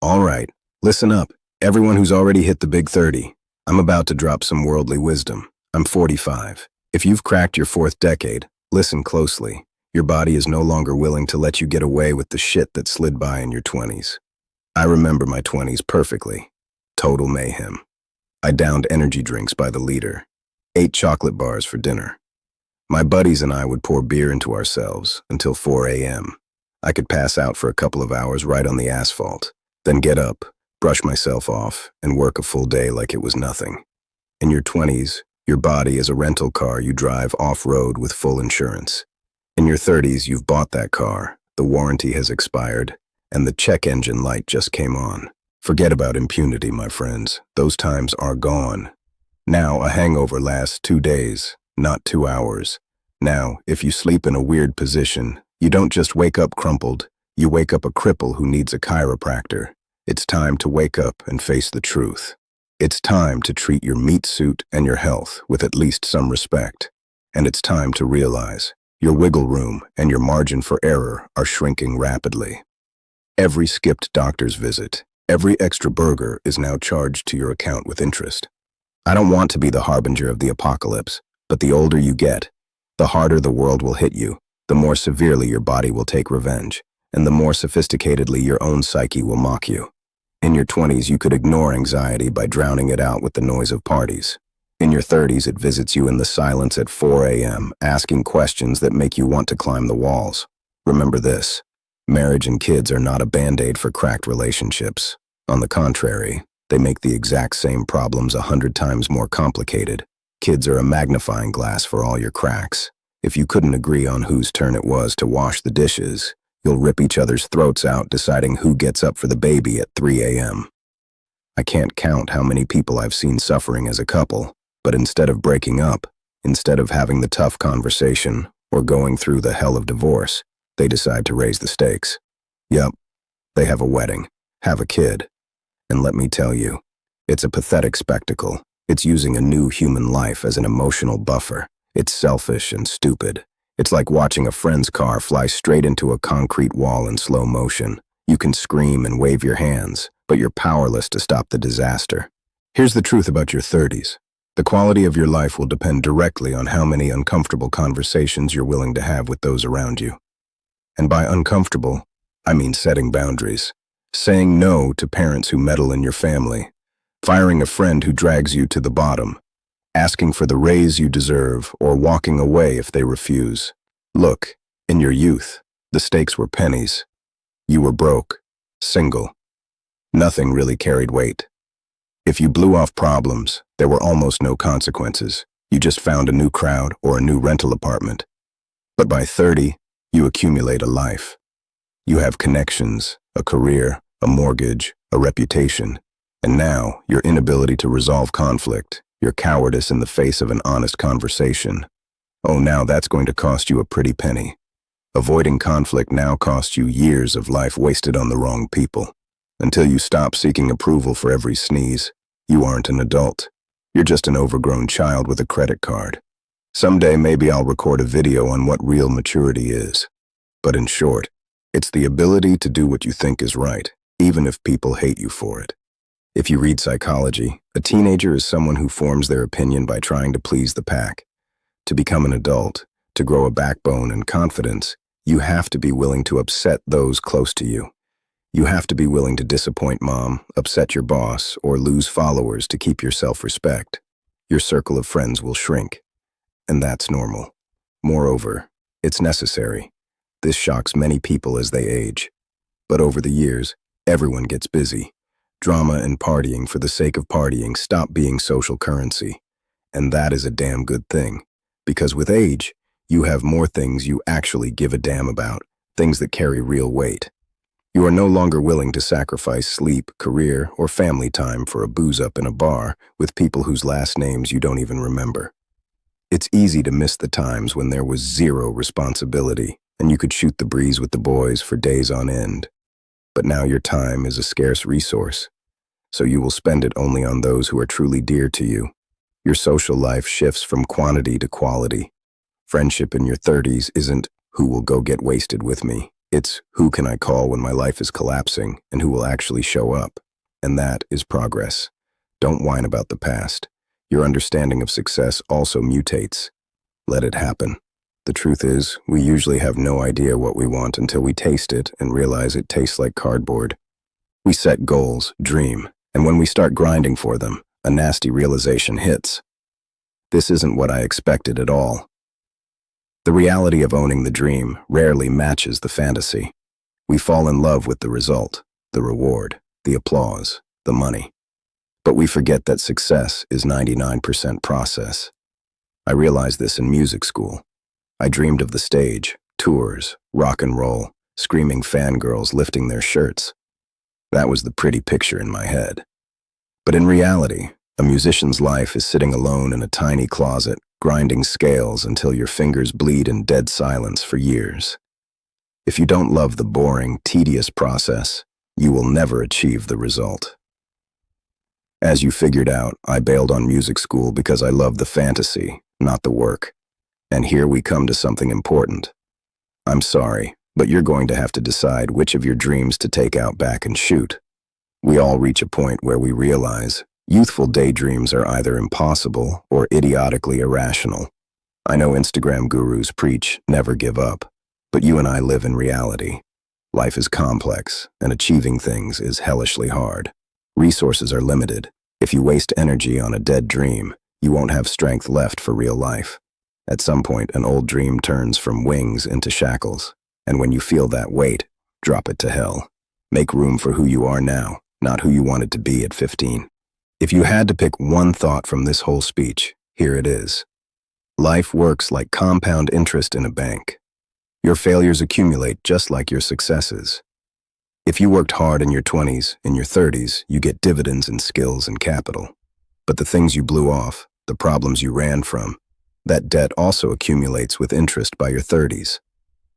All right, listen up. Everyone who's already hit the big 30. I'm about to drop some worldly wisdom. I'm 45. If you've cracked your fourth decade, listen closely. Your body is no longer willing to let you get away with the shit that slid by in your 20s. I remember my 20s perfectly. Total mayhem. I downed energy drinks by the liter, ate chocolate bars for dinner. My buddies and I would pour beer into ourselves until 4 a.m. I could pass out for a couple of hours right on the asphalt, then get up, brush myself off, and work a full day like it was nothing. In your 20s, your body is a rental car you drive off-road with full insurance. In your 30s, you've bought that car, the warranty has expired, and the check engine light just came on. Forget about impunity, my friends. Those times are gone. Now, a hangover lasts 2 days, not 2 hours. Now, if you sleep in a weird position, you don't just wake up crumpled, you wake up a cripple who needs a chiropractor. It's time to wake up and face the truth. It's time to treat your meat suit and your health with at least some respect. And it's time to realize your wiggle room and your margin for error are shrinking rapidly. Every skipped doctor's visit, every extra burger is now charged to your account with interest. I don't want to be the harbinger of the apocalypse, but the older you get, the harder the world will hit you, the more severely your body will take revenge, and the more sophisticatedly your own psyche will mock you. In your 20s, you could ignore anxiety by drowning it out with the noise of parties. In your 30s, it visits you in the silence at 4 a.m., asking questions that make you want to climb the walls. Remember this: marriage and kids are not a band-aid for cracked relationships. On the contrary, they make the exact same problems 100 times more complicated. Kids are a magnifying glass for all your cracks. If you couldn't agree on whose turn it was to wash the dishes, you'll rip each other's throats out deciding who gets up for the baby at 3 a.m. I can't count how many people I've seen suffering as a couple, but instead of breaking up, instead of having the tough conversation or going through the hell of divorce, they decide to raise the stakes. Yup, they have a wedding, have a kid. And let me tell you, it's a pathetic spectacle. It's using a new human life as an emotional buffer. It's selfish and stupid. It's like watching a friend's car fly straight into a concrete wall in slow motion. You can scream and wave your hands, but you're powerless to stop the disaster. Here's the truth about your 30s. The quality of your life will depend directly on how many uncomfortable conversations you're willing to have with those around you. And by uncomfortable, I mean setting boundaries. Saying no to parents who meddle in your family. Firing a friend who drags you to the bottom. Asking for the raise you deserve, or walking away if they refuse. Look, in your youth, the stakes were pennies. You were broke, single. Nothing really carried weight. If you blew off problems, there were almost no consequences. You just found a new crowd or a new rental apartment. But by 30, you accumulate a life. You have connections, a career, a mortgage, a reputation. And now, your inability to resolve conflict, your cowardice in the face of an honest conversation. Oh, now that's going to cost you a pretty penny. Avoiding conflict now costs you years of life wasted on the wrong people. Until you stop seeking approval for every sneeze, you aren't an adult. You're just an overgrown child with a credit card. Someday maybe I'll record a video on what real maturity is. But in short, it's the ability to do what you think is right, even if people hate you for it. If you read psychology, a teenager is someone who forms their opinion by trying to please the pack. To become an adult, to grow a backbone and confidence, you have to be willing to upset those close to you. You have to be willing to disappoint mom, upset your boss, or lose followers to keep your self-respect. Your circle of friends will shrink, and that's normal. Moreover, it's necessary. This shocks many people as they age. But over the years, everyone gets busy. Drama and partying for the sake of partying stop being social currency. And that is a damn good thing. Because with age, you have more things you actually give a damn about, things that carry real weight. You are no longer willing to sacrifice sleep, career, or family time for a booze-up in a bar with people whose last names you don't even remember. It's easy to miss the times when there was zero responsibility, and you could shoot the breeze with the boys for days on end. But now your time is a scarce resource, so you will spend it only on those who are truly dear to you. Your social life shifts from quantity to quality. Friendship in your 30s isn't, who will go get wasted with me? It's who can I call when my life is collapsing and who will actually show up. And that is progress. Don't whine about the past. Your understanding of success also mutates. Let it happen. The truth is, we usually have no idea what we want until we taste it and realize it tastes like cardboard. We set goals, dream, and when we start grinding for them, a nasty realization hits. This isn't what I expected at all. The reality of owning the dream rarely matches the fantasy. We fall in love with the result, the reward, the applause, the money. But we forget that success is 99% process. I realized this in music school. I dreamed of the stage, tours, rock and roll, screaming fangirls lifting their shirts. That was the pretty picture in my head. But in reality, a musician's life is sitting alone in a tiny closet, grinding scales until your fingers bleed in dead silence for years. If you don't love the boring, tedious process, you will never achieve the result. As you figured out, I bailed on music school because I loved the fantasy, not the work. And here we come to something important. I'm sorry, but you're going to have to decide which of your dreams to take out back and shoot. We all reach a point where we realize youthful daydreams are either impossible or idiotically irrational. I know Instagram gurus preach never give up, but you and I live in reality. Life is complex, and achieving things is hellishly hard. Resources are limited. If you waste energy on a dead dream, you won't have strength left for real life. At some point, an old dream turns from wings into shackles, and when you feel that weight, drop it to hell. Make room for who you are now, not who you wanted to be at 15. If you had to pick one thought from this whole speech, here it is. Life works like compound interest in a bank. Your failures accumulate just like your successes. If you worked hard in your 20s, in your 30s, you get dividends in skills and capital. But the things you blew off, the problems you ran from, that debt also accumulates with interest by your 30s.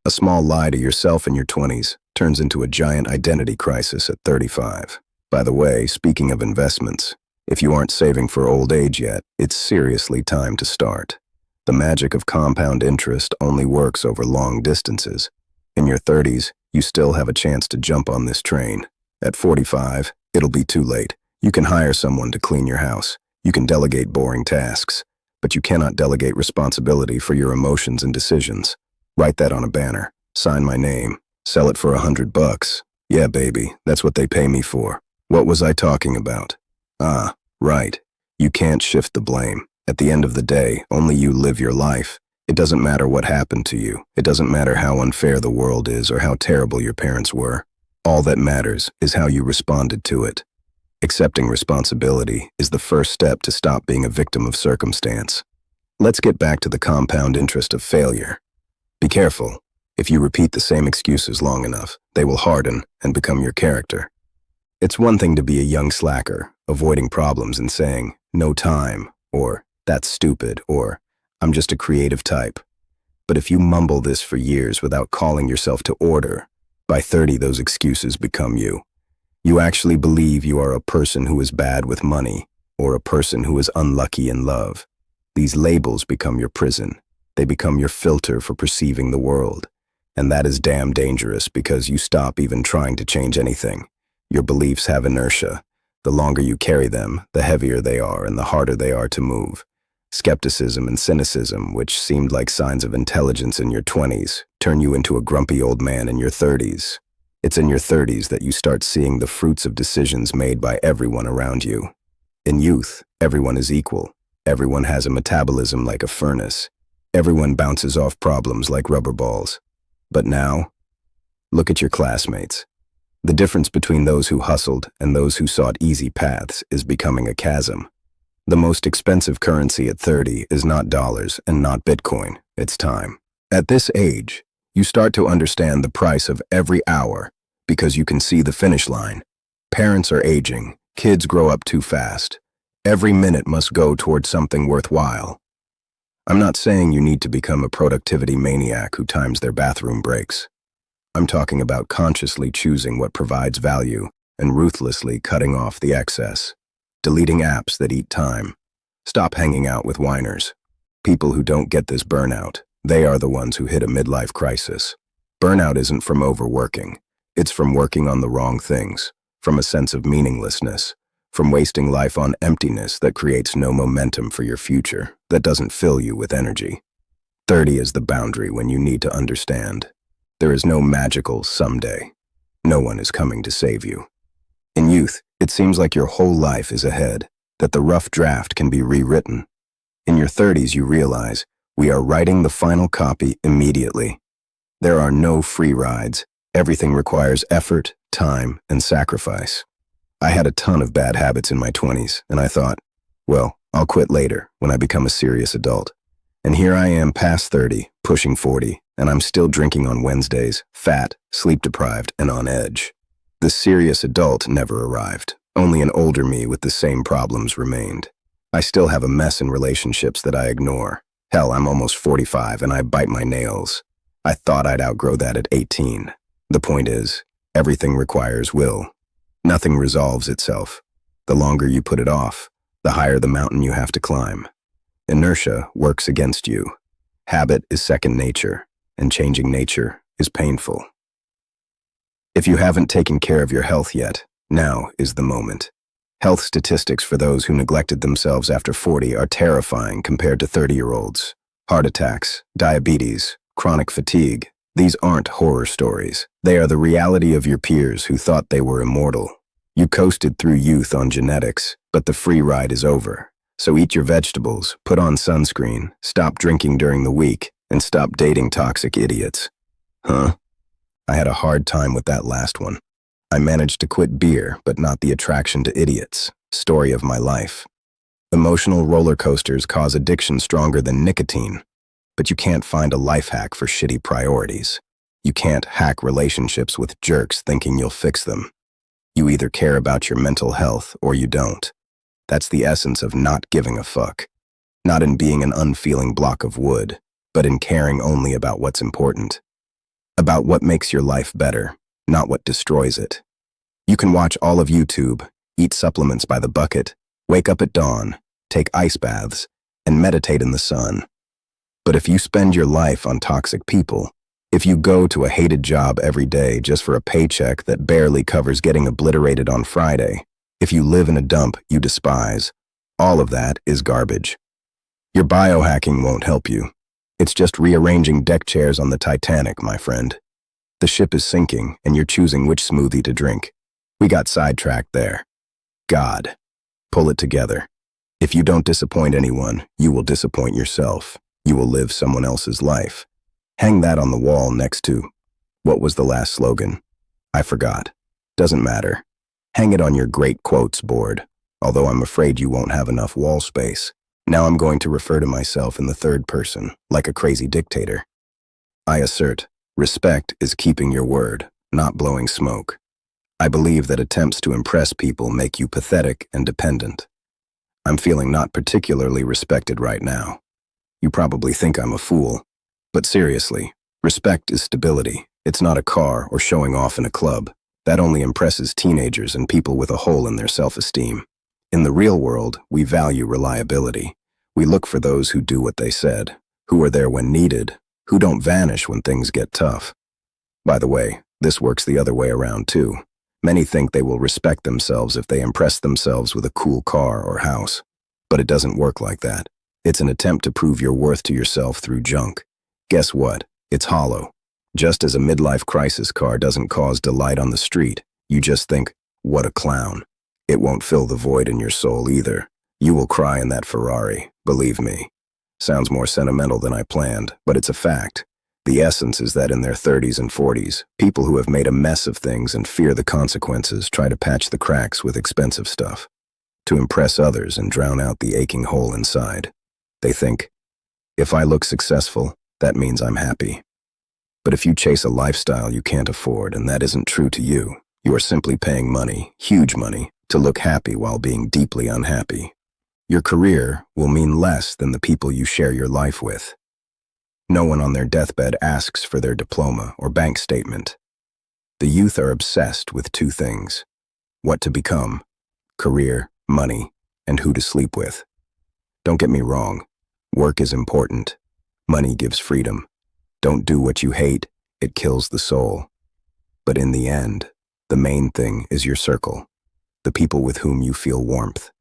A small lie to yourself in your 20s turns into a giant identity crisis at 35. By the way, speaking of investments, if you aren't saving for old age yet, it's seriously time to start. The magic of compound interest only works over long distances. In your 30s, you still have a chance to jump on this train. At 45, it'll be too late. You can hire someone to clean your house. You can delegate boring tasks, but you cannot delegate responsibility for your emotions and decisions. Write that on a banner. Sign my name. Sell it for $100. Yeah, baby, that's what they pay me for. What was I talking about? Ah, right. You can't shift the blame. At the end of the day, only you live your life. It doesn't matter what happened to you. It doesn't matter how unfair the world is or how terrible your parents were. All that matters is how you responded to it. Accepting responsibility is the first step to stop being a victim of circumstance. Let's get back to the compound interest of failure. Be careful. If you repeat the same excuses long enough, they will harden and become your character. It's one thing to be a young slacker, avoiding problems and saying, "No time," or "That's stupid," or "I'm just a creative type." But if you mumble this for years without calling yourself to order, by 30 those excuses become you. You actually believe you are a person who is bad with money, or a person who is unlucky in love. These labels become your prison. They become your filter for perceiving the world. And that is damn dangerous because you stop even trying to change anything. Your beliefs have inertia. The longer you carry them, the heavier they are and the harder they are to move. Skepticism and cynicism, which seemed like signs of intelligence in your 20s, turn you into a grumpy old man in your 30s. It's in your 30s that you start seeing the fruits of decisions made by everyone around you. In youth, everyone is equal. Everyone has a metabolism like a furnace. Everyone bounces off problems like rubber balls. But now, look at your classmates. The difference between those who hustled and those who sought easy paths is becoming a chasm. The most expensive currency at 30 is not dollars and not Bitcoin, it's time. At this age, you start to understand the price of every hour because you can see the finish line. Parents are aging, kids grow up too fast. Every minute must go towards something worthwhile. I'm not saying you need to become a productivity maniac who times their bathroom breaks. I'm talking about consciously choosing what provides value and ruthlessly cutting off the excess. Deleting apps that eat time. Stop hanging out with whiners. People who don't get this burnout, they are the ones who hit a midlife crisis. Burnout isn't from overworking. It's from working on the wrong things, from a sense of meaninglessness, from wasting life on emptiness that creates no momentum for your future, that doesn't fill you with energy. 30 is the boundary when you need to understand. There is no magical someday. No one is coming to save you. In youth, it seems like your whole life is ahead, that the rough draft can be rewritten. In your 30s, you realize we are writing the final copy immediately. There are no free rides. Everything requires effort, time, and sacrifice. I had a ton of bad habits in my 20s, and I thought, well, I'll quit later when I become a serious adult. And here I am past 30, pushing 40, and I'm still drinking on Wednesdays, fat, sleep-deprived, and on edge. The serious adult never arrived. Only an older me with the same problems remained. I still have a mess in relationships that I ignore. Hell, I'm almost 45 and I bite my nails. I thought I'd outgrow that at 18. The point is, everything requires will. Nothing resolves itself. The longer you put it off, the higher the mountain you have to climb. Inertia works against you. Habit is second nature, and changing nature is painful. If you haven't taken care of your health yet, now is the moment. Health statistics for those who neglected themselves after 40 are terrifying compared to 30-year-olds. Heart attacks, diabetes, chronic fatigue. These aren't horror stories. They are the reality of your peers who thought they were immortal. You coasted through youth on genetics, but the free ride is over. So eat your vegetables, put on sunscreen, stop drinking during the week, and stop dating toxic idiots. Huh? I had a hard time with that last one. I managed to quit beer, but not the attraction to idiots. Story of my life. Emotional roller coasters cause addiction stronger than nicotine. But you can't find a life hack for shitty priorities. You can't hack relationships with jerks thinking you'll fix them. You either care about your mental health or you don't. That's the essence of not giving a fuck. Not in being an unfeeling block of wood, but in caring only about what's important. About what makes your life better, not what destroys it. You can watch all of YouTube, eat supplements by the bucket, wake up at dawn, take ice baths, and meditate in the sun. But if you spend your life on toxic people, if you go to a hated job every day just for a paycheck that barely covers getting obliterated on Friday, if you live in a dump you despise, all of that is garbage. Your biohacking won't help you. It's just rearranging deck chairs on the Titanic, my friend. The ship is sinking, and you're choosing which smoothie to drink. We got sidetracked there. God. Pull it together. If you don't disappoint anyone, you will disappoint yourself. You will live someone else's life. Hang that on the wall next to, what was the last slogan? I forgot. Doesn't matter. Hang it on your great quotes board, although I'm afraid you won't have enough wall space. Now I'm going to refer to myself in the third person, like a crazy dictator. I assert, respect is keeping your word, not blowing smoke. I believe that attempts to impress people make you pathetic and dependent. I'm feeling not particularly respected right now. You probably think I'm a fool. But seriously, respect is stability. It's not a car or showing off in a club. That only impresses teenagers and people with a hole in their self-esteem. In the real world, we value reliability. We look for those who do what they said, who are there when needed, who don't vanish when things get tough. By the way, this works the other way around too. Many think they will respect themselves if they impress themselves with a cool car or house. But it doesn't work like that. It's an attempt to prove your worth to yourself through junk. Guess what? It's hollow. Just as a midlife crisis car doesn't cause delight on the street, you just think, what a clown. It won't fill the void in your soul either. You will cry in that Ferrari, believe me. Sounds more sentimental than I planned, but it's a fact. The essence is that in their 30s and 40s, people who have made a mess of things and fear the consequences try to patch the cracks with expensive stuff, to impress others and drown out the aching hole inside. They think, if I look successful, that means I'm happy. But if you chase a lifestyle you can't afford and that isn't true to you, you are simply paying money, huge money, to look happy while being deeply unhappy. Your career will mean less than the people you share your life with. No one on their deathbed asks for their diploma or bank statement. The youth are obsessed with two things: what to become, career, money, and who to sleep with. Don't get me wrong, work is important. Money gives freedom. Don't do what you hate, it kills the soul. But in the end, the main thing is your circle, the people with whom you feel warmth,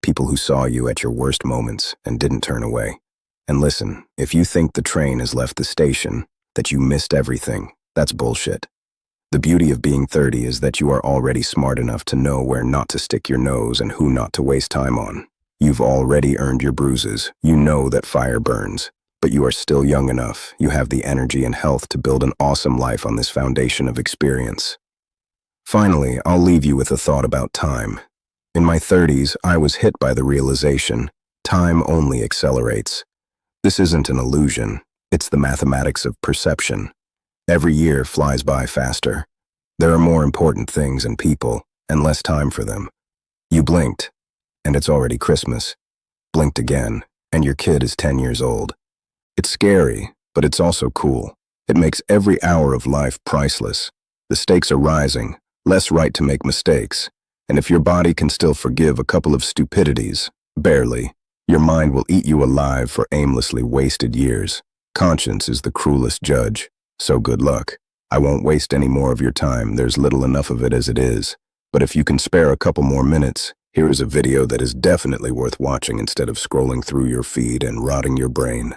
people who saw you at your worst moments and didn't turn away. And listen, if you think the train has left the station, that you missed everything, that's bullshit. The beauty of being 30 is that you are already smart enough to know where not to stick your nose and who not to waste time on. You've already earned your bruises. You know that fire burns. But you are still young enough. You have the energy and health to build an awesome life on this foundation of experience. Finally, I'll leave you with a thought about time. In my 30s, I was hit by the realization, time only accelerates. This isn't an illusion. It's the mathematics of perception. Every year flies by faster. There are more important things and people, and less time for them. You blinked, and it's already Christmas. Blinked again, and your kid is 10 years old. It's scary, but it's also cool. It makes every hour of life priceless. The stakes are rising, less right to make mistakes. And if your body can still forgive a couple of stupidities, barely, your mind will eat you alive for aimlessly wasted years. Conscience is the cruelest judge. So good luck. I won't waste any more of your time. There's little enough of it as it is. But if you can spare a couple more minutes, here is a video that is definitely worth watching instead of scrolling through your feed and rotting your brain.